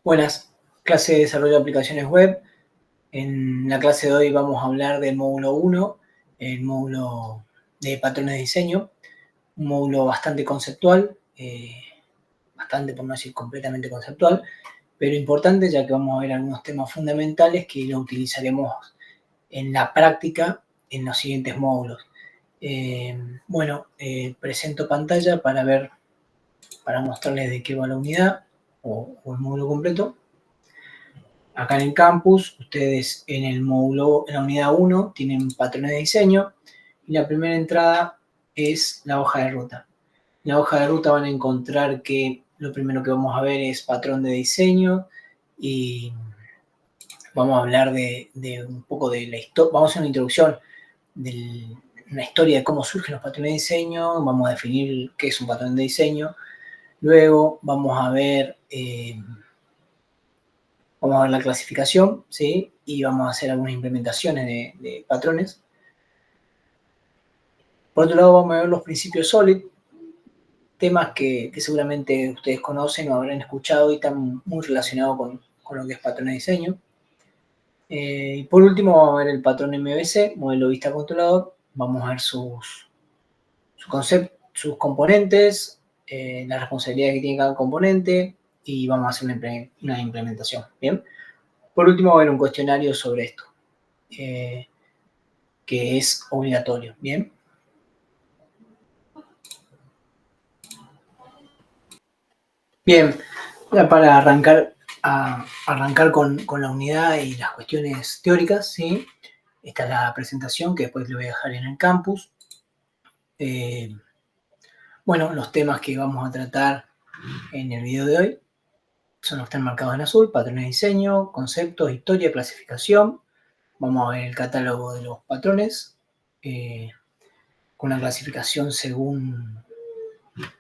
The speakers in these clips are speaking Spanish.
Buenas, clase de desarrollo de aplicaciones web. En la clase de hoy vamos a hablar del módulo 1, el módulo de patrones de diseño, un módulo bastante conceptual, bastante por no decir completamente conceptual, pero importante ya que vamos a ver algunos temas fundamentales que lo utilizaremos en la práctica en los siguientes módulos. Presento pantalla para mostrarles de qué va la unidad o el módulo completo. Acá en el campus, ustedes en el módulo, en la unidad 1, tienen patrones de diseño y la primera entrada es la hoja de ruta. En la hoja de ruta van a encontrar que lo primero que vamos a ver es patrón de diseño y vamos a hablar de un poco de la historia, vamos a hacer una introducción de una historia de cómo surgen los patrones de diseño, vamos a definir qué es un patrón de diseño, luego vamos a ver la clasificación, ¿sí? Y vamos a hacer algunas implementaciones de patrones. Por otro lado, vamos a ver los principios SOLID, temas que seguramente ustedes conocen o habrán escuchado y están muy relacionados con lo que es patrones de diseño. Y por último, vamos a ver el patrón MVC, modelo vista controlador. Vamos a ver sus componentes, las responsabilidades que tiene cada componente y vamos a hacer una implementación. Bien. Por último, va a haber un cuestionario sobre esto, que es obligatorio. Bien. Bien, ya para arrancar con la unidad y las cuestiones teóricas, ¿sí? Esta es la presentación que después le voy a dejar en el campus. Los temas que vamos a tratar en el video de hoy son los que están marcados en azul: patrones de diseño, conceptos, historia, clasificación. Vamos a ver el catálogo de los patrones, con una clasificación según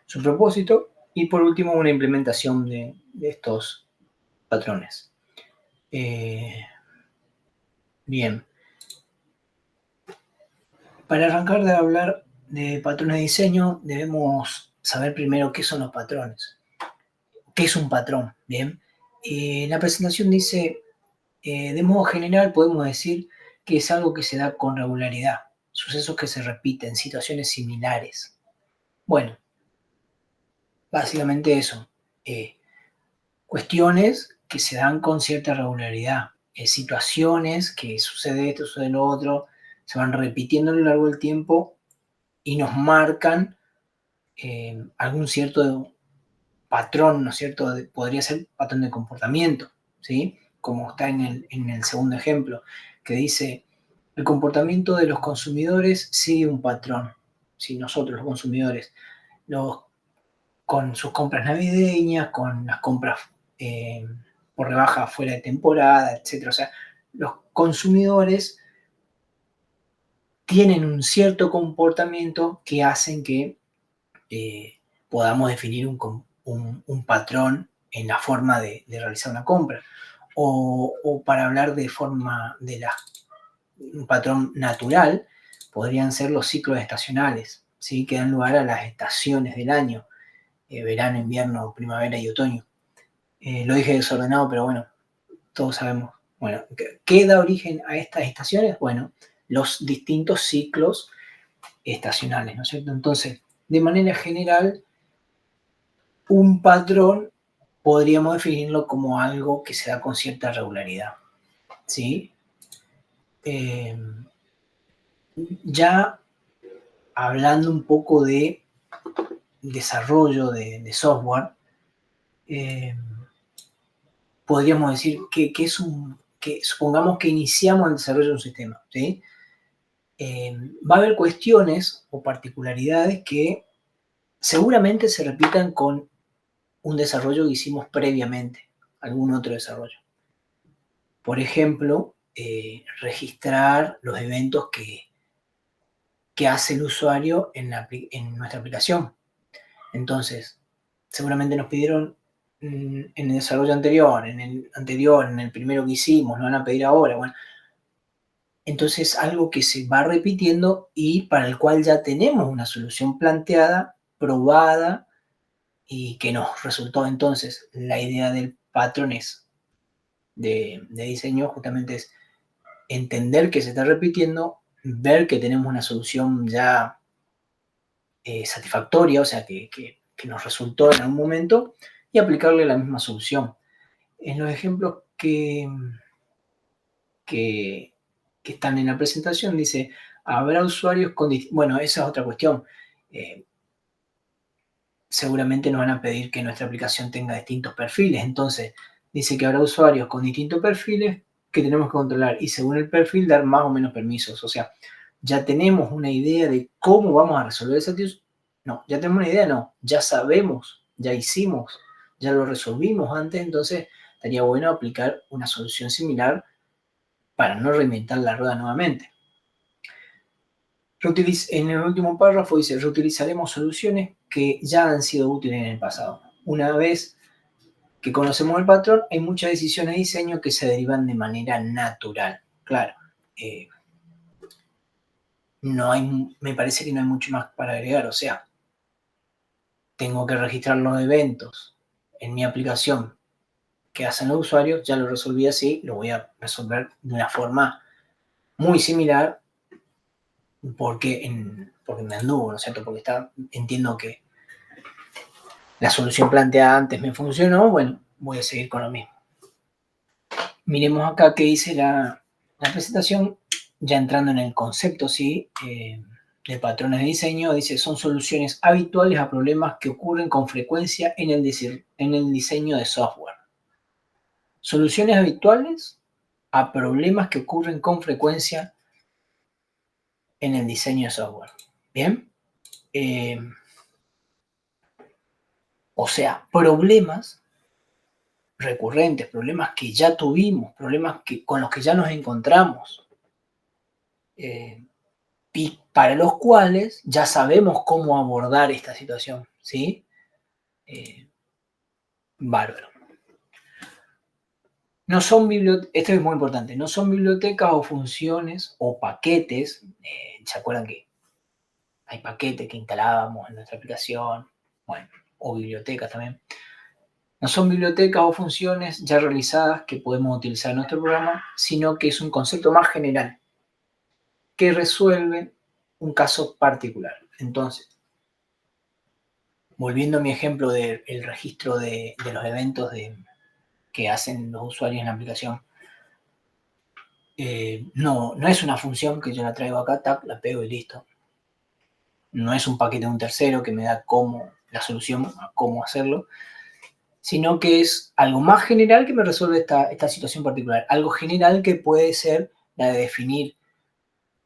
su propósito. Y por último, una implementación de estos patrones. Bien. Para arrancar de hablar de patrones de diseño, debemos saber primero qué son los patrones. ¿Qué es un patrón? Bien. La presentación dice, de modo general podemos decir que es algo que se da con regularidad, sucesos que se repiten, situaciones similares. Bueno, básicamente eso. Cuestiones que se dan con cierta regularidad, situaciones que sucede esto, sucede lo otro, se van repitiendo a lo largo del tiempo y nos marcan algún cierto patrón, ¿no es cierto? Podría ser patrón de comportamiento, ¿sí? Como está en el segundo ejemplo, que dice, el comportamiento de los consumidores sigue un patrón. Si nosotros, los consumidores, con sus compras navideñas, con las compras por rebaja fuera de temporada, etc. O sea, los consumidores tienen un cierto comportamiento que hacen que podamos definir un patrón en la forma de realizar una compra. O para hablar de forma de un patrón natural, podrían ser los ciclos estacionales, ¿sí? Que dan lugar a las estaciones del año, verano, invierno, primavera y otoño. Lo dije desordenado, pero bueno, todos sabemos. Bueno, ¿qué da origen a estas estaciones? Bueno, los distintos ciclos estacionales, ¿no es cierto? Entonces, de manera general, un patrón podríamos definirlo como algo que se da con cierta regularidad, ¿sí? Ya hablando un poco de desarrollo de software, podríamos decir que supongamos que iniciamos el desarrollo de un sistema, ¿sí? Va a haber cuestiones o particularidades que seguramente se repitan con un desarrollo que hicimos previamente, algún otro desarrollo. Por ejemplo, registrar los eventos que hace el usuario en nuestra aplicación. Entonces, seguramente nos pidieron en el desarrollo anterior, en el primero que hicimos, nos van a pedir ahora. Bueno, entonces algo que se va repitiendo y para el cual ya tenemos una solución planteada, probada y que nos resultó entonces la idea del patrones de diseño justamente es entender que se está repitiendo, ver que tenemos una solución ya satisfactoria, o sea, que nos resultó en algún momento, y aplicarle la misma solución. En los ejemplos que, que están en la presentación dice, habrá usuarios con... Bueno, esa es otra cuestión. Seguramente nos van a pedir que nuestra aplicación tenga distintos perfiles. Entonces, dice que habrá usuarios con distintos perfiles que tenemos que controlar y según el perfil dar más o menos permisos. O sea, ya tenemos una idea de cómo vamos a resolver esa situación. No, ya tenemos una idea, no, ya sabemos, ya hicimos, ya lo resolvimos antes, entonces estaría bueno aplicar una solución similar para no reinventar la rueda nuevamente. En el último párrafo dice, reutilizaremos soluciones que ya han sido útiles en el pasado. Una vez que conocemos el patrón, hay muchas decisiones de diseño que se derivan de manera natural. Claro, me parece que no hay mucho más para agregar. O sea, tengo que registrar los eventos en mi aplicación que hacen los usuarios, ya lo resolví así, lo voy a resolver de una forma muy similar porque me anduvo, ¿no es cierto? Porque entiendo que la solución planteada antes me funcionó, bueno, voy a seguir con lo mismo. Miremos acá qué dice la presentación, ya entrando en el concepto, ¿sí? De patrones de diseño, dice, son soluciones habituales a problemas que ocurren con frecuencia en el diseño de software. Soluciones habituales a problemas que ocurren con frecuencia en el diseño de software. ¿Bien? O sea, problemas recurrentes, problemas que ya tuvimos, problemas con los que ya nos encontramos, y para los cuales ya sabemos cómo abordar esta situación, ¿sí? Bárbaro. No son bibliotecas, esto es muy importante, no son bibliotecas o funciones o paquetes, ¿se acuerdan que hay paquetes que instalábamos en nuestra aplicación? Bueno, o bibliotecas también. No son bibliotecas o funciones ya realizadas que podemos utilizar en nuestro programa, sino que es un concepto más general que resuelve un caso particular. Entonces, volviendo a mi ejemplo del registro de los eventos que hacen los usuarios en la aplicación, no es una función que yo la traigo acá, tac, la pego y listo. No es un paquete de un tercero que me da la solución a cómo hacerlo, sino que es algo más general que me resuelve esta situación particular. Algo general que puede ser la de definir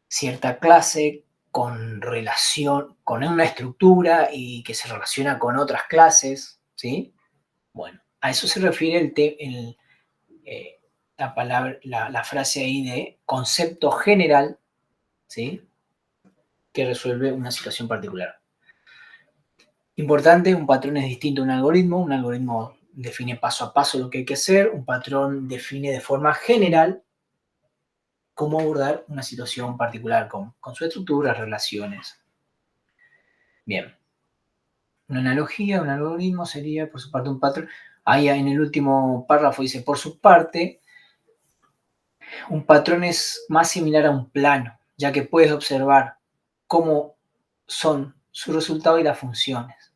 cierta clase con relación, con una estructura y que se relaciona con otras clases, ¿sí? Bueno, a eso se refiere la palabra, la frase ahí de concepto general, ¿sí? Que resuelve una situación particular. Importante, un patrón es distinto a un algoritmo define paso a paso lo que hay que hacer, un patrón define de forma general cómo abordar una situación particular con su estructura, relaciones. Bien. Una analogía, un algoritmo sería, por su parte, un patrón. Ahí en el último párrafo dice, por su parte, un patrón es más similar a un plano, ya que puedes observar cómo son su resultado y las funciones.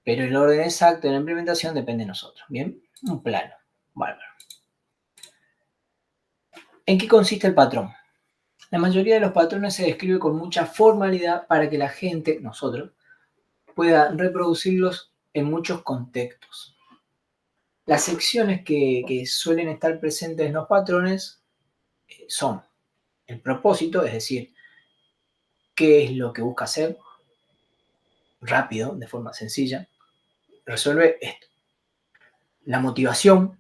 Pero el orden exacto de la implementación depende de nosotros. Bien, un plano. Bárbaro. ¿En qué consiste el patrón? La mayoría de los patrones se describe con mucha formalidad para que la gente, nosotros, pueda reproducirlos en muchos contextos. Las secciones que suelen estar presentes en los patrones son el propósito, es decir, qué es lo que busca hacer rápido, de forma sencilla, resuelve esto. La motivación,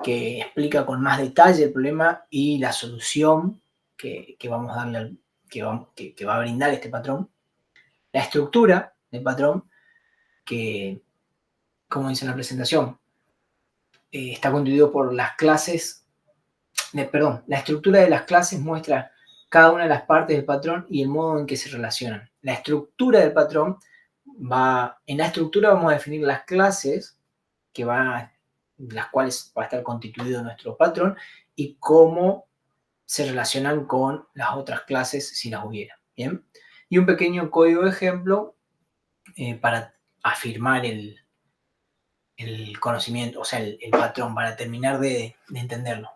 que explica con más detalle el problema y la solución que vamos a darle, que va a brindar este patrón. La estructura del patrón, que, como dice en la presentación, está constituido por las clases, la estructura de las clases muestra cada una de las partes del patrón y el modo en que se relacionan. La estructura del patrón en la estructura vamos a definir las clases las cuales va a estar constituido nuestro patrón y cómo se relacionan con las otras clases si las hubiera. ¿Bien? Y un pequeño código de ejemplo para afirmar el conocimiento, o sea, el patrón, para terminar de entenderlo.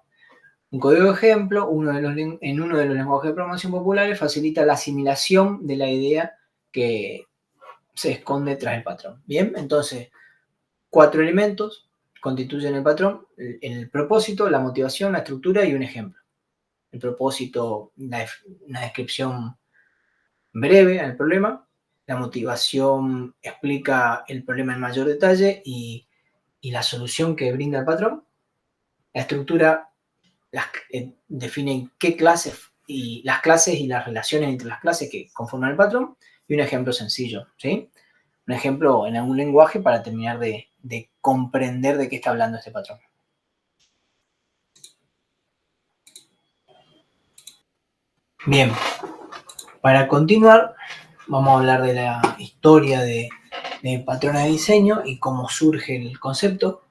Un código de ejemplo, en uno de los lenguajes de programación populares, facilita la asimilación de la idea que se esconde tras el patrón. Bien, entonces, 4 elementos constituyen el patrón: el propósito, la motivación, la estructura y un ejemplo. El propósito, una descripción breve al problema. La motivación explica el problema en mayor detalle y la solución que brinda el patrón. La estructura define qué clases y las clases y las relaciones entre las clases que conforman el patrón. Y un ejemplo sencillo, ¿sí? Un ejemplo en algún lenguaje para terminar de comprender de qué está hablando este patrón. Bien, para continuar, vamos a hablar de la historia de patrones de diseño y cómo surge el concepto.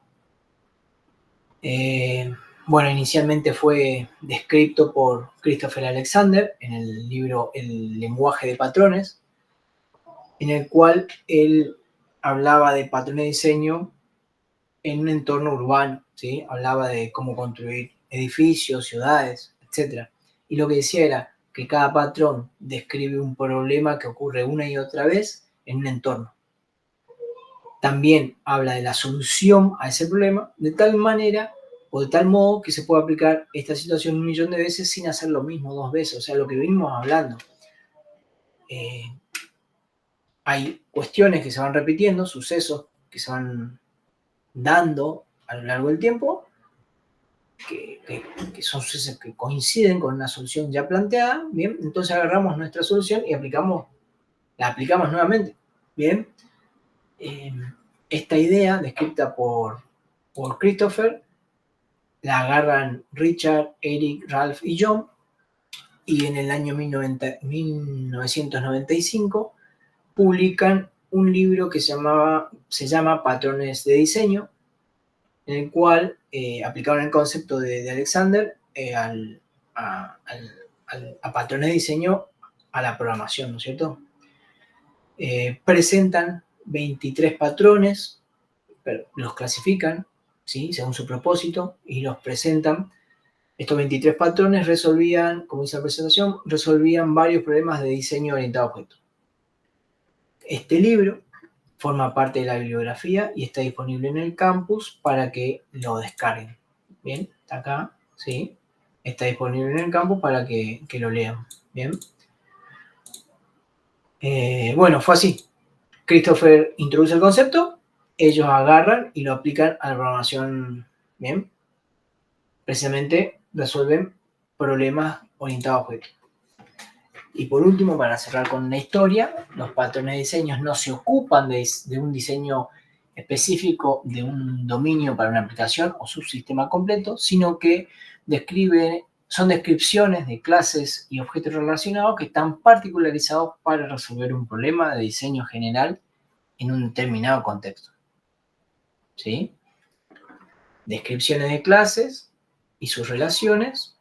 Bueno, inicialmente fue descrito por Christopher Alexander en el libro El lenguaje de patrones, en el cual él hablaba de patrones de diseño en un entorno urbano, ¿sí? Hablaba de cómo construir edificios, ciudades, etc. Y lo que decía era que cada patrón describe un problema que ocurre una y otra vez en un entorno. También habla de la solución a ese problema de tal manera o de tal modo que se puede aplicar esta situación 1.000.000 de veces sin hacer lo mismo 2 veces, o sea, lo que venimos hablando. Hay cuestiones que se van repitiendo, sucesos que se van dando a lo largo del tiempo, que son sucesos que coinciden con una solución ya planteada, ¿bien? Entonces agarramos nuestra solución y la aplicamos nuevamente, ¿bien? Esta idea descrita por Christopher la agarran Richard, Eric, Ralph y John, y en el año 1995 publican un libro que se llama Patrones de Diseño, en el cual aplicaron el concepto de Alexander a patrones de diseño a la programación, ¿no es cierto? Presentan 23 patrones, pero los clasifican, ¿sí? Según su propósito, y los presentan. Estos 23 patrones resolvían, como dice la presentación, resolvían varios problemas de diseño orientado a objetos. Este libro forma parte de la bibliografía y está disponible en el campus para que lo descarguen. Bien, está acá, ¿sí? Está disponible en el campus para que lo lean. Bien. Bueno, fue así. Christopher introduce el concepto, ellos agarran y lo aplican a la programación. Bien. Precisamente resuelven problemas orientados a objetos. Y por último, para cerrar con una historia, los patrones de diseño no se ocupan de un diseño específico de un dominio para una aplicación o subsistema completo, sino que son descripciones de clases y objetos relacionados que están particularizados para resolver un problema de diseño general en un determinado contexto. ¿Sí? Descripciones de clases y sus relaciones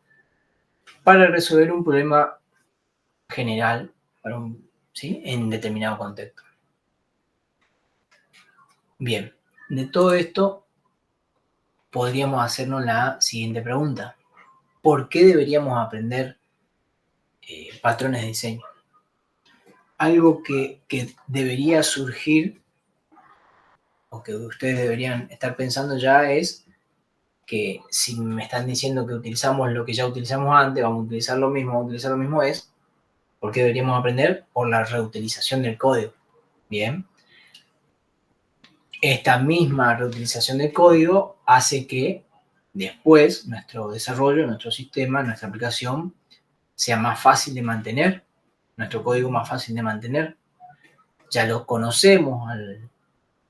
para resolver un problema general ¿sí? En determinado contexto. Bien, de todo esto podríamos hacernos la siguiente pregunta. ¿Por qué deberíamos aprender patrones de diseño? Algo que debería surgir o que ustedes deberían estar pensando ya es que si me están diciendo que utilizamos lo que ya utilizamos antes, vamos a utilizar lo mismo, es ¿por qué deberíamos aprender? Por la reutilización del código. Bien. Esta misma reutilización del código hace que después nuestro desarrollo, nuestro sistema, nuestra aplicación sea más fácil de mantener, nuestro código más fácil de mantener. Ya lo conocemos.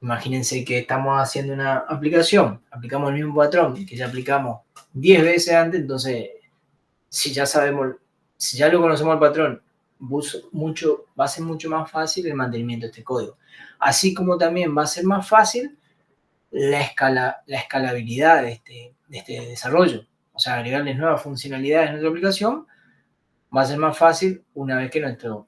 Imagínense que estamos haciendo una aplicación, aplicamos el mismo patrón que ya aplicamos 10 veces antes, entonces si ya lo conocemos el patrón, va a ser mucho más fácil el mantenimiento de este código. Así como también va a ser más fácil la escalabilidad de este desarrollo. O sea, agregarles nuevas funcionalidades a nuestra aplicación va a ser más fácil una vez que nuestro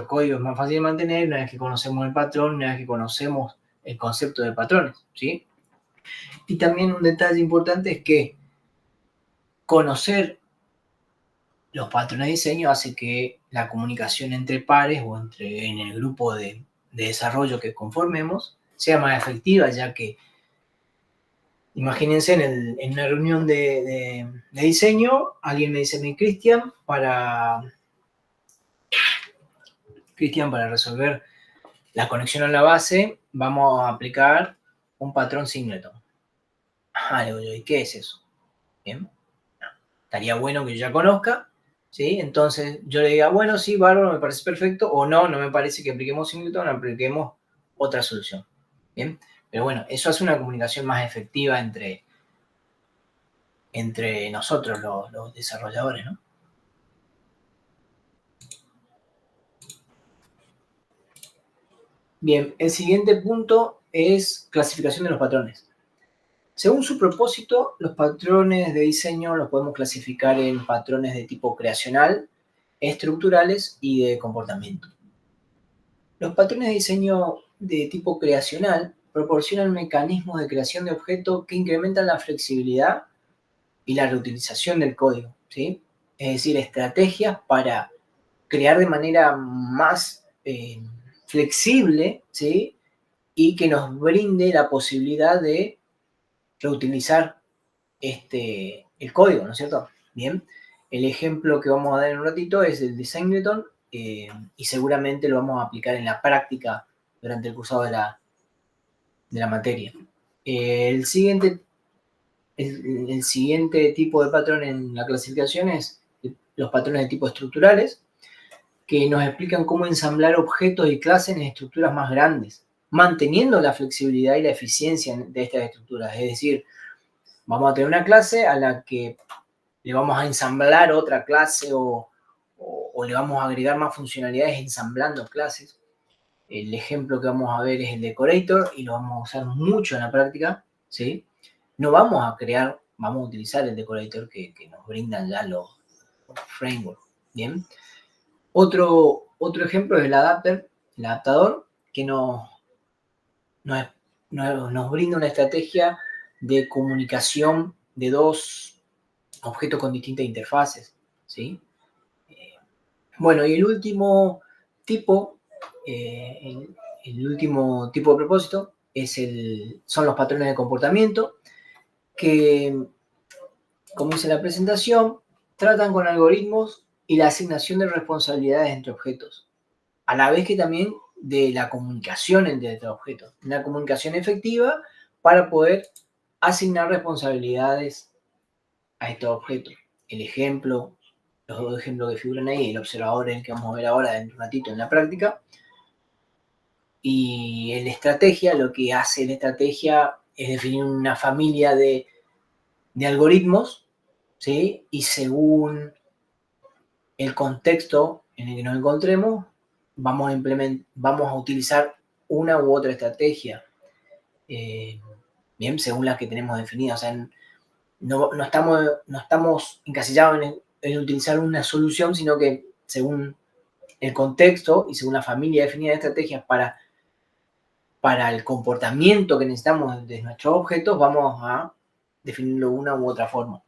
código es más fácil de mantener, una vez que conocemos el patrón, una vez que conocemos el concepto de patrones, ¿sí? Y también un detalle importante es que conocer los patrones de diseño hace que la comunicación entre pares o en el grupo de desarrollo que conformemos sea más efectiva, ya que imagínense en una reunión de diseño, alguien me dice, Cristian, para resolver la conexión a la base, vamos a aplicar un patrón singleton. Ajá, le digo yo, ¿y qué es eso? Bien, estaría bueno que yo ya conozca, ¿sí? Entonces yo le diga, bueno, sí, bárbaro, me parece perfecto, o no, no me parece que apliquemos singleton, apliquemos otra solución. Bien, pero bueno, eso hace una comunicación más efectiva entre nosotros los desarrolladores, ¿no? Bien, el siguiente punto es clasificación de los patrones. Según su propósito, los patrones de diseño los podemos clasificar en patrones de tipo creacional, estructurales y de comportamiento. Los patrones de diseño de tipo creacional proporcionan mecanismos de creación de objetos que incrementan la flexibilidad y la reutilización del código, ¿sí? Es decir, estrategias para crear de manera más flexible, ¿sí? Y que nos brinde la posibilidad de reutilizar el código, ¿no es cierto? Bien, el ejemplo que vamos a dar en un ratito es el de Singleton y seguramente lo vamos a aplicar en la práctica durante el cursado de la materia. El siguiente tipo de patrón en la clasificación es los patrones de tipo estructurales, que nos explican cómo ensamblar objetos y clases en estructuras más grandes, manteniendo la flexibilidad y la eficiencia de estas estructuras. Es decir, vamos a tener una clase a la que le vamos a ensamblar otra clase o le vamos a agregar más funcionalidades ensamblando clases. El ejemplo que vamos a ver es el decorator y lo vamos a usar mucho en la práctica, ¿sí? No vamos a crear, vamos a utilizar el decorator que nos brindan ya los frameworks, ¿bien? Otro ejemplo es el adaptador, que nos brinda una estrategia de comunicación de dos objetos con distintas interfaces, ¿sí? Bueno, y el último tipo, el último tipo de propósito son los patrones de comportamiento que, como dice la presentación, tratan con algoritmos y la asignación de responsabilidades entre objetos, a la vez que también de la comunicación entre estos objetos, una comunicación efectiva para poder asignar responsabilidades a estos objetos. Los dos ejemplos que figuran ahí, el observador es el que vamos a ver ahora en un ratito en la práctica, y en la estrategia, lo que hace la estrategia es definir una familia de algoritmos, ¿sí? Y según el contexto en el que nos encontremos, vamos a utilizar una u otra estrategia, bien, según las que tenemos definidas. O sea, no estamos encasillados en utilizar una solución, sino que según el contexto y según la familia definida de estrategias para el comportamiento que necesitamos de nuestros objetos, vamos a definirlo de una u otra forma.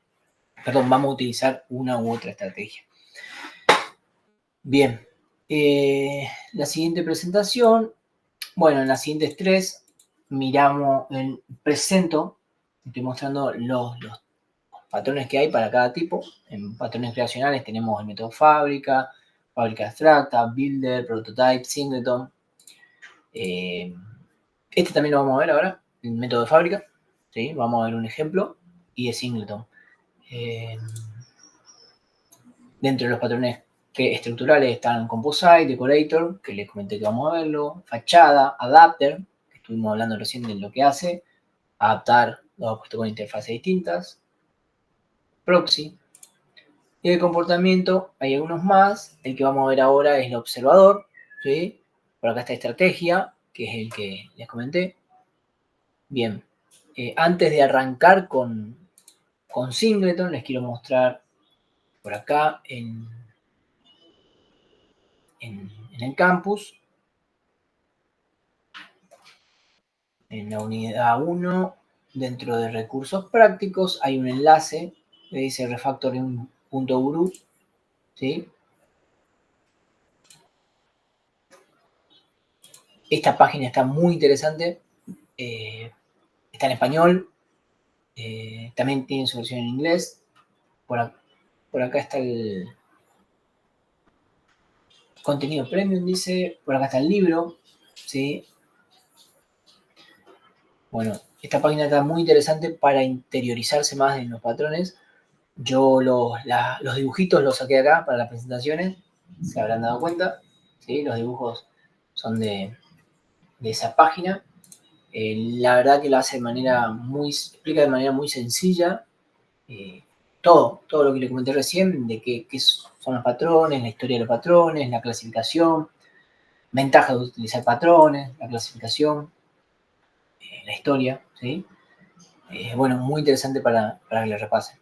Perdón, vamos a utilizar una u otra estrategia. Bien, la siguiente presentación, bueno, en las siguientes tres presento, estoy mostrando los patrones que hay para cada tipo. En patrones creacionales tenemos el método fábrica abstracta, builder, prototype, singleton. Este también lo vamos a ver ahora, el método de fábrica, ¿sí? Vamos a ver un ejemplo y de singleton. Dentro de los patrones estructurales están Composite, Decorator, que les comenté que vamos a verlo, Fachada, Adapter, que estuvimos hablando recién de lo que hace, adaptar los objetos con interfaces distintas, Proxy. Y de comportamiento hay algunos más, el que vamos a ver ahora es el observador, ¿sí? Por acá está estrategia, que es el que les comenté. Bien, antes de arrancar con Singleton, les quiero mostrar por acá en el campus, en la unidad 1, dentro de recursos prácticos, hay un enlace que dice refactoring.guru, ¿sí? Esta página está muy interesante, está en español, también tiene su versión en inglés. Por acá está el contenido premium, dice, por acá está el libro, ¿sí? Bueno, esta página está muy interesante para interiorizarse más en los patrones. Yo los dibujitos los saqué acá para las presentaciones, se habrán dado cuenta, ¿sí? Los dibujos son de esa página. La verdad que lo hace explica de manera muy sencilla todo lo que le comenté recién, de qué son los patrones, la historia de los patrones, la clasificación, ventajas de utilizar patrones, la clasificación, la historia, ¿sí? Bueno, muy interesante para que le repasen.